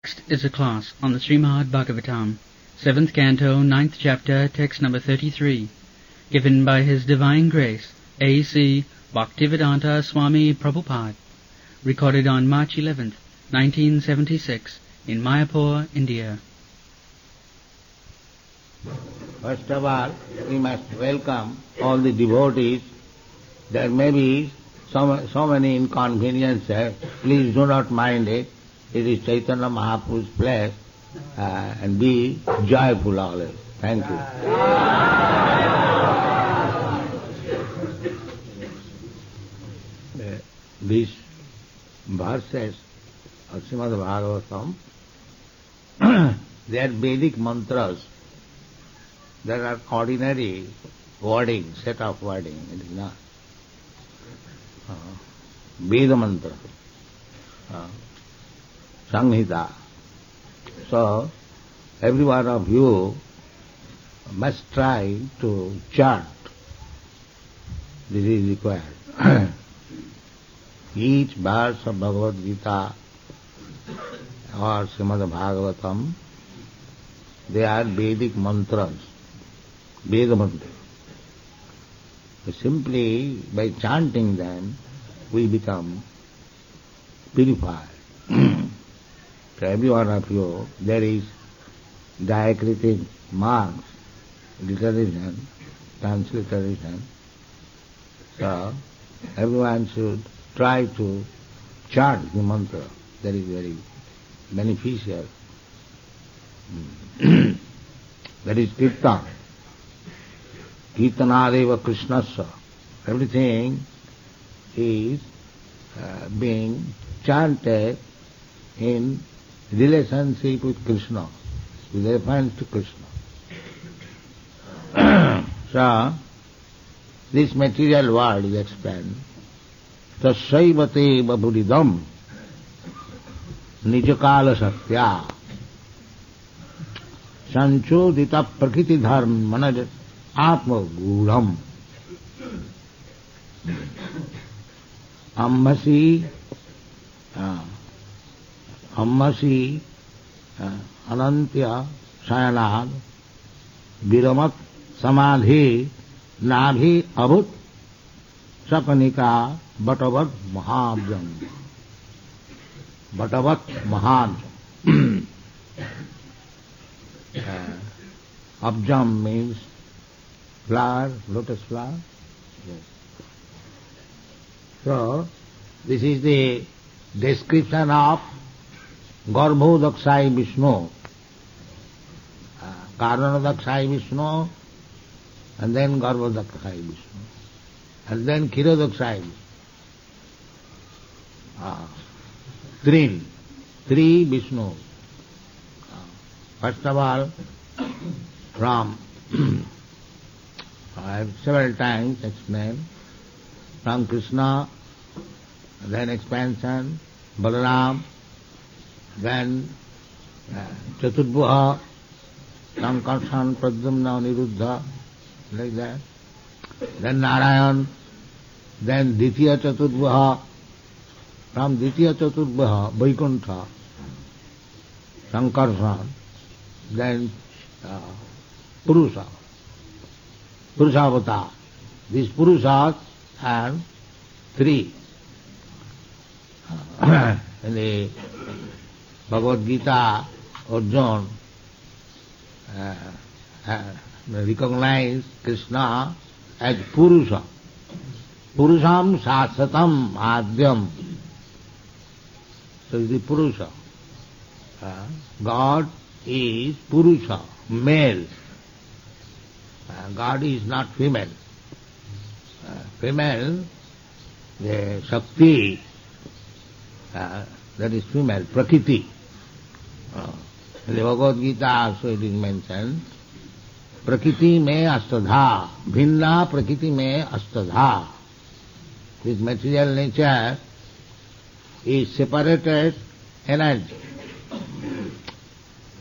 Next is a class on the Srimad Bhagavatam, 7th Canto, 9th Chapter, text number 33, given by His Divine Grace, A.C. Bhaktivedanta Swami Prabhupada, recorded on March 11th, 1976, in Mayapur, India. First of all, we must welcome all the devotees. There may be so many inconveniences. Please do not mind it. It is Chaitanya Mahaprabhu's place, and be joyful always. Thank you. These verses of Srimad Bhagavatam, they are Vedic mantras. There are ordinary wording, set of wording. It is not Veda mantra. Samhita. So, every one of you must try to chant. This is required. Each verse of Bhagavad Gita or Srimad Bhagavatam, they are Vedic mantras, Veda mantra. Simply by chanting them, we become purified. To every one of you, there is diacritic marks, literation, transliteration. So, everyone should try to chant the mantra. That is very beneficial. That is kirtan. Kirtanadeva Krishnasya. Everything is being chanted in relationship with Krishna, with reference to Krishna. So, this material world is explained. Tasaivate baburidam nijakala-saktya sanchodita prakriti dharmanaj atma gudham Ammasi Ananta Sayanad Viramat Samadhi Nabhi Abhut Sapanika Bhatavat Mahabjam. Bhatavat Mahabjam. Abjam means flower, lotus flower. Yes. So, this is the description of Garbhodaksai Vishnu, Karanadaksai Vishnu, and then Garbhodaksai Vishnu, and then Khirodaksai Vishnu. Three Vishnu. First of all, from, I have several times explained, from Krishna, then expansion, Balaram, then Chaturdvaha, Sankarshan, Pradyumna, Niruddha, like that. Then Narayan, then Ditya Chaturdvaha, from Ditya Chaturdvaha, Vaikuntha, Sankarshan, then Purusha, Purushavata. These Purushas are three. In the Bhagavad Gita, Arjuna recognized Krishna as Purusha. Purusham Sasatam Adhyam. So the Purusha. God is Purusha, male. God is not female. Female, the Shakti, that is female, Prakriti. In the Bhagavad Gita also it is mentioned, Prakriti me astadha, bhinna Prakriti me astadha. This material nature is separated energy,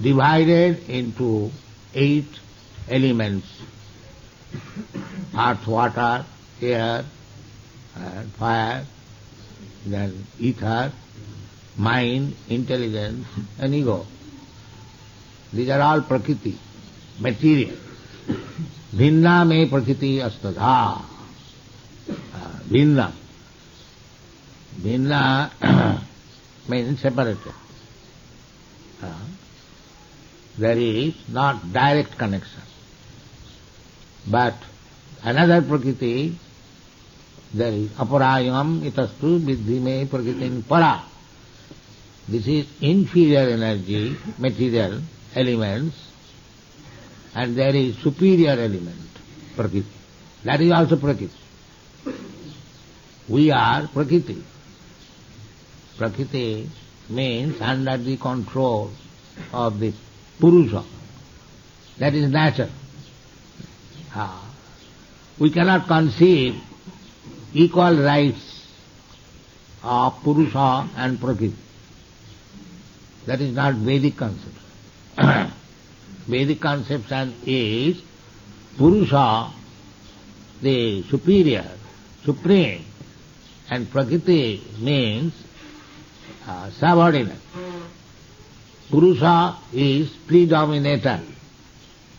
divided into 8 elements: earth, water, air, fire, then ether, mind, intelligence and ego. These are all prakriti, material. Bhinna me prakriti astadha. Bhinna. Bhinna means separated. There is not direct connection. But another prakriti, there is aparayam itastu vidhi me prakritin para. This is inferior energy, material elements, and there is superior element, prakriti. That is also prakriti. We are prakriti. Prakriti means under the control of the Purusha. That is nature. We cannot conceive equal rights of Purusha and Prakriti. That is not Vedic conception. Vedic conception is Purusha, the superior, supreme, and Prakriti means subordinate. Purusha is predominator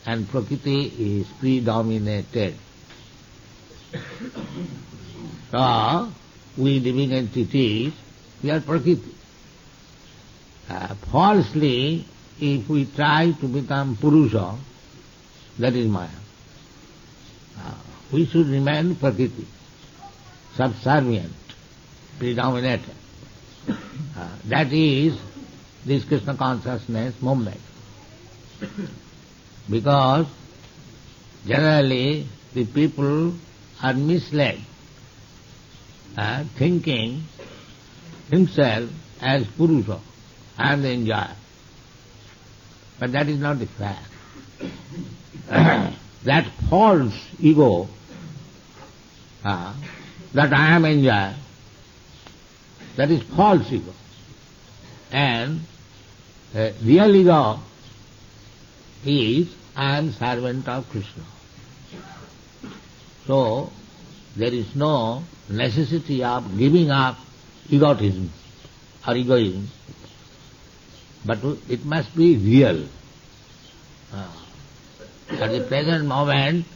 and Prakriti is predominated. So, we living entities, we are Prakriti. Falsely, if we try to become Purusha, that is Maya. We should remain Prakriti, subservient, predominated. That is this Krishna consciousness movement. Because generally the people are misled, thinking himself as Purusha, I am the enjoyer. But that is not the fact. That false ego, that I am enjoyer, that is false ego. And real ego is I am servant of Krishna. So there is no necessity of giving up egotism or egoism, but it must be real. At the present moment,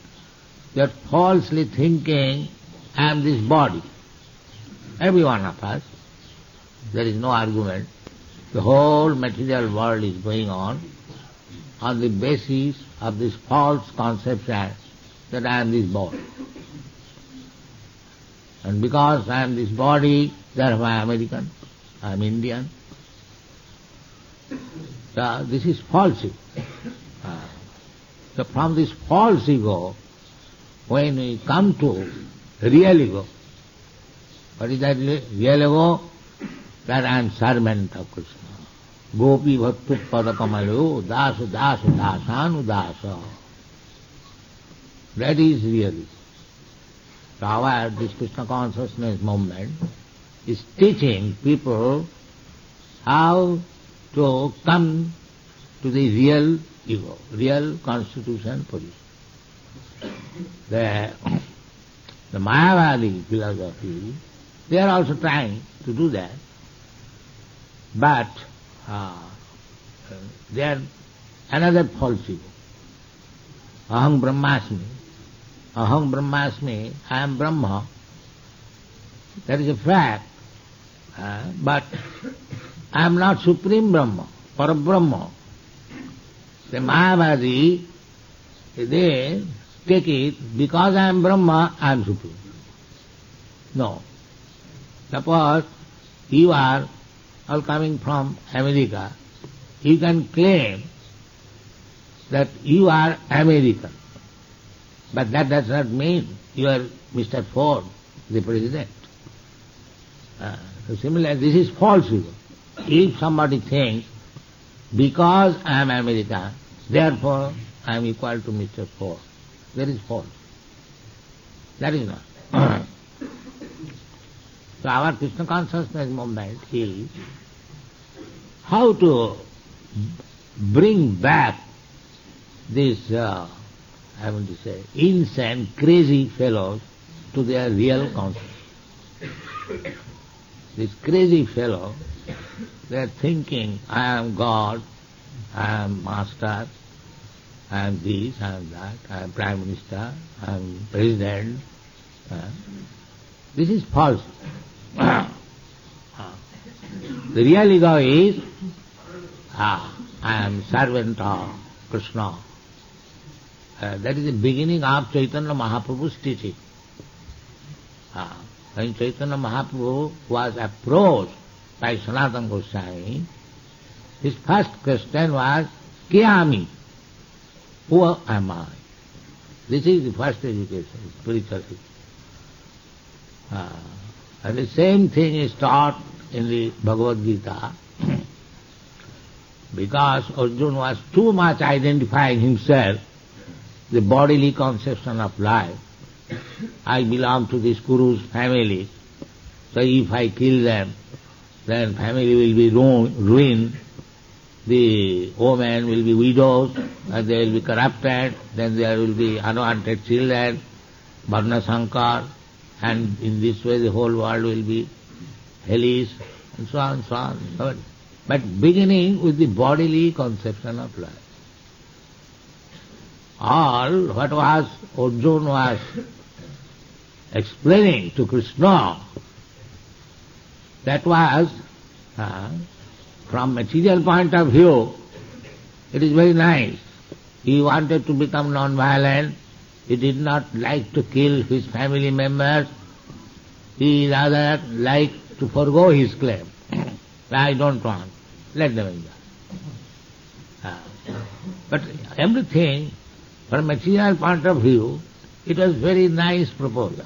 you are falsely thinking, I am this body. Every one of us, there is no argument. The whole material world is going on the basis of this false conception that I am this body. And because I am this body, therefore I am American, I am Indian. So this is false ego. So from this false ego, when we come to real ego, what is that real ego? That I am servant of Krishna. Gopi bhattu padakamalu dasa dasa dasanu dasa. That is real. So our this Krishna consciousness movement is teaching people how to come to the real ego, real constitution position. The Mayavadi philosophy, they are also trying to do that, but they are another false ego. Aham Brahmasmi. Aham Brahmasmi, I am Brahma. That is a fact, but I am not Supreme Brahma, Parabrahma. The Mayavadi, they take it, because I am Brahma, I am Supreme. No. Suppose you are all coming from America, you can claim that you are American. But that does not mean you are Mr. Ford, the president. So similarly, this is false ego. If somebody thinks, because I am American, therefore I am equal to Mr. Ford, that is false. That is not. So our Krishna consciousness movement is how to bring back this, I want to say, insane, crazy fellows to their real consciousness. this crazy fellow, they are thinking, I am God, I am master, I am this, I am that, I am Prime Minister, I am President. This is false. The real ego is, I am servant of Krishna. That is the beginning of Chaitanya Mahaprabhu's teaching. When Chaitanya Mahaprabhu was approached by Sanatana Goswami, his first question was, Kiyami? Who am I? This is the first education, spiritual education. And the same thing is taught in the Bhagavad Gita. Because Arjuna was too much identifying himself, the bodily conception of life. I belong to this Kuru's family, so if I kill them, then family will be ruined, the women will be widows, and they will be corrupted, then there will be unwanted children, Varna Sankar, and in this way the whole world will be hellish, and so on, so on. But beginning with the bodily conception of life. All what was Arjuna was explaining to Krishna, that was, from material point of view, it is very nice. He wanted to become non-violent. He did not like to kill his family members. He rather liked to forgo his claim. I don't want. Let them enjoy. But everything, from material point of view, it was very nice proposal.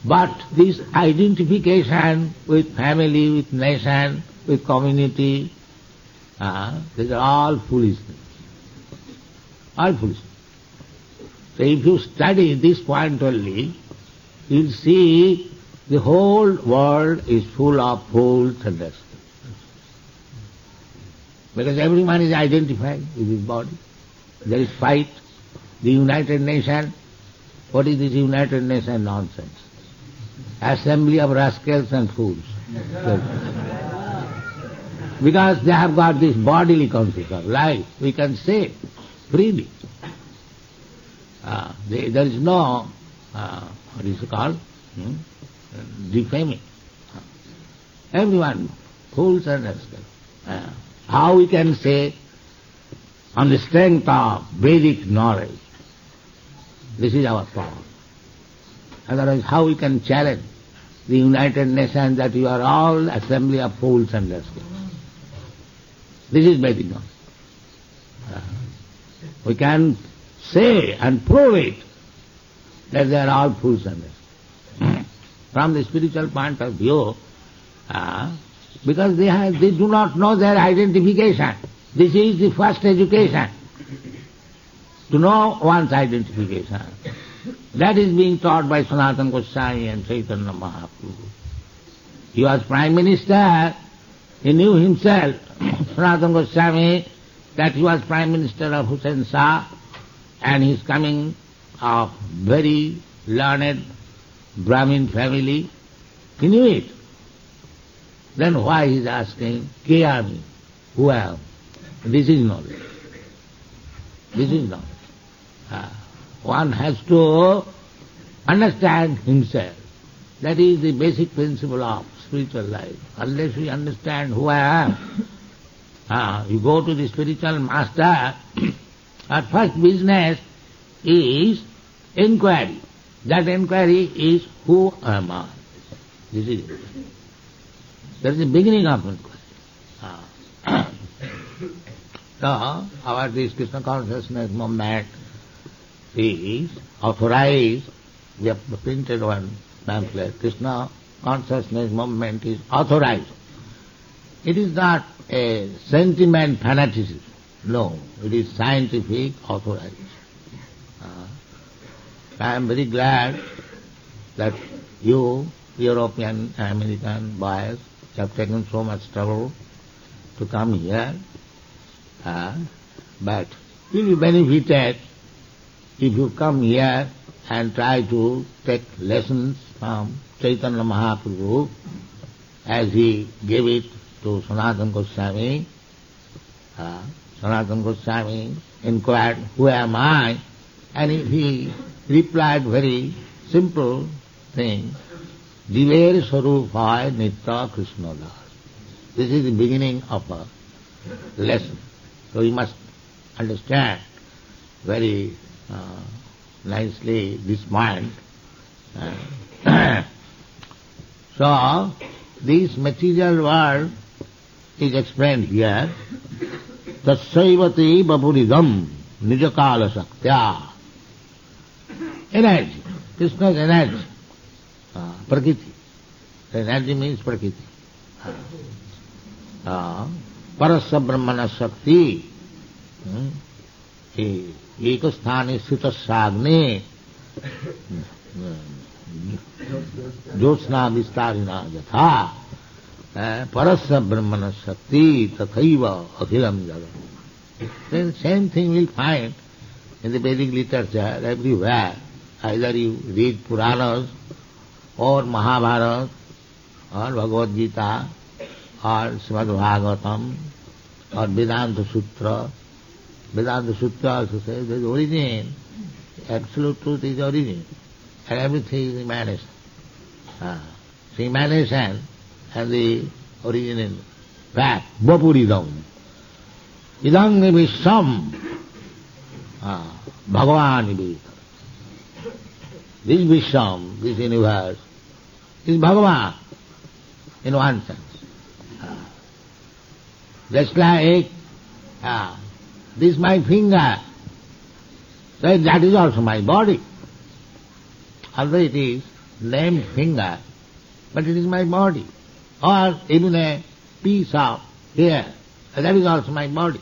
But this identification with family, with nation, with community, these are all foolishness. All foolishness. So if you study this point only, you will see the whole world is full of fools and rascals. Because everyone is identified with his body. There is fight. The United Nations, what is this United Nations nonsense? Assembly of rascals and fools. Because they have got this bodily concept of life, we can say freely. There is no, what is it called? Defaming. Everyone, fools and rascals. How we can say, on the strength of Vedic knowledge, this is our power. Otherwise, how we can challenge the United Nations that you are all assembly of fools and rascals? This is Vedic knowledge. We can say and prove it that they are all fools and rascals. From the spiritual point of view, because they do not know their identification. This is the first education, to know one's identification. That is being taught by Sanatana Goswami and Chaitanya Mahaprabhu. He was Prime Minister. He knew himself, Sanatana Goswami, that he was Prime Minister of Hussain Shah, and he is coming of very learned Brahmin family. He knew it. Then why he is asking, Kiyami, who am? This is knowledge. This is knowledge. One has to understand himself. That is the basic principle of spiritual life. Unless we understand who I am, you go to the spiritual master, our first business is inquiry. That inquiry is, who am I? This is it. That is the beginning of inquiry. So, our this Krishna consciousness movement is authorized. We have printed one pamphlet. Krishna consciousness movement is authorized. It is not a sentiment fanaticism. No, it is scientific authorized. I am very glad that you, European, American boys, have taken so much trouble to come here. But you will be benefited if you come here and try to take lessons from Chaitanya Mahaprabhu as he gave it to Sanatana Goswami. Sanatana Goswami inquired, "Who am I?" And he replied very simple thing, "Jiver Sarupaya Nitya Krishna Das." This is the beginning of a lesson. So you must understand very nicely this point. So this material world is explained here. Tasaivati bapuridam nija kala-saktya. Energy. Krishna's energy. Prakriti. Energy means prakriti. Parasya brahmana sakti. Ekasthane sthitasagne. Jyotsna vistarina yatha. Parasya brahmana sakti tathaiva akhilam jagat. Then same thing we'll find in the Vedic literature everywhere. Either you read Puranas or Mahabharata or Bhagavad Gita or Srimad Bhagavatam or Vedanta Sutra. Vedanta Sutra also says there is origin. Absolute truth is origin. And everything is emanation. So emanation and the origin in fact, Vapuridam. Idam visham Bhagavan Visham. This Visham, this universe, is Bhagavan in one sense. Just like this my finger, so that is also my body. Although it is named finger, but it is my body. Or even a piece of hair, that is also my body.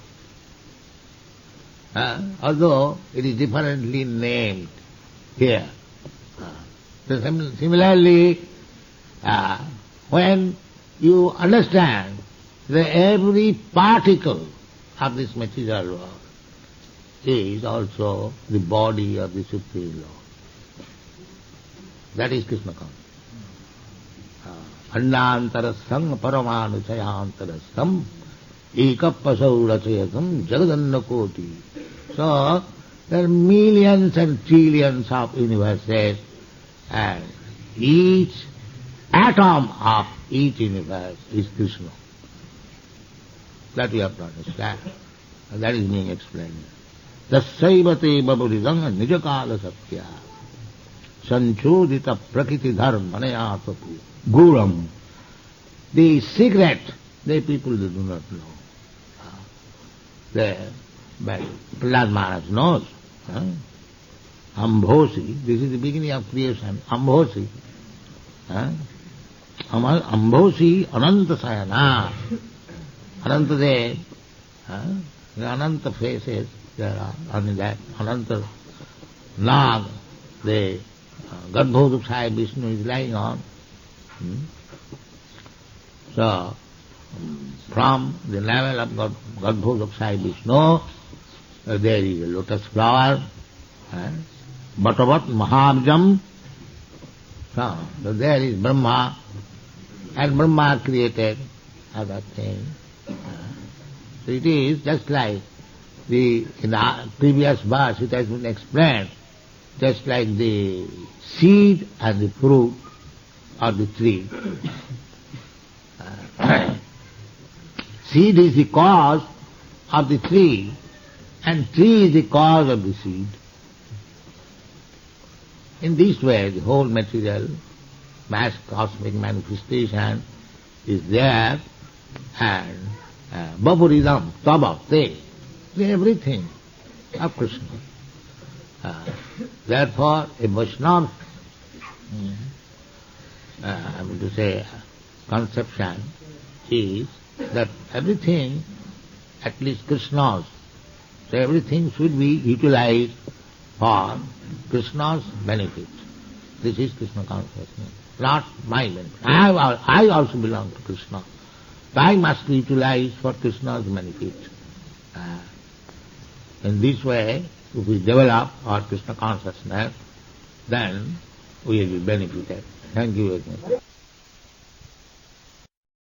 Although it is differently named here. So similarly, when you understand that every particle of this material world is also the body of the Supreme Lord. That is Krishna consciousness. Anantarastham paramanuchayantarastham ekapasaurachayakam jagadannakoti. So, there are millions and trillions of universes, and each atom of each universe is Krishna. That we have to understand. And that is being explained. Tasaivate baburidam nijakala-sakti sanchodita prakriti dharmanayatapu guram. The secret, the people they do not know. But Prahlad Maharaj knows. Ambhosi, this is the beginning of creation. Ambhosi. Ambhosi Ananta Sayana. Ananta Dev, the Ananta faces, there are on that Ananta Nag, the Garbhodakshaya Vishnu is lying on. So, from the level of Garbhodakshaya Vishnu, there is a lotus flower, Bhatavat Mahabjam. So there is Brahma, and Brahma created other things. So it is just like in the previous verse it has been explained, just like the seed and the fruit of the tree. Seed is the cause of the tree, and tree is the cause of the seed. In this way, the whole material, mass cosmic manifestation is there, and Vapuridam, Taba, they everything of Krishna. Therefore, a Vaishnava, I mean to say, conception is that everything, at least Krishna's, so everything should be utilized for Krishna's benefit. This is Krishna consciousness, not my benefit. I also belong to Krishna. So I must be utilized for Krishna's benefit. In this way, if we develop our Krishna consciousness, then we will be benefited. Thank you very much.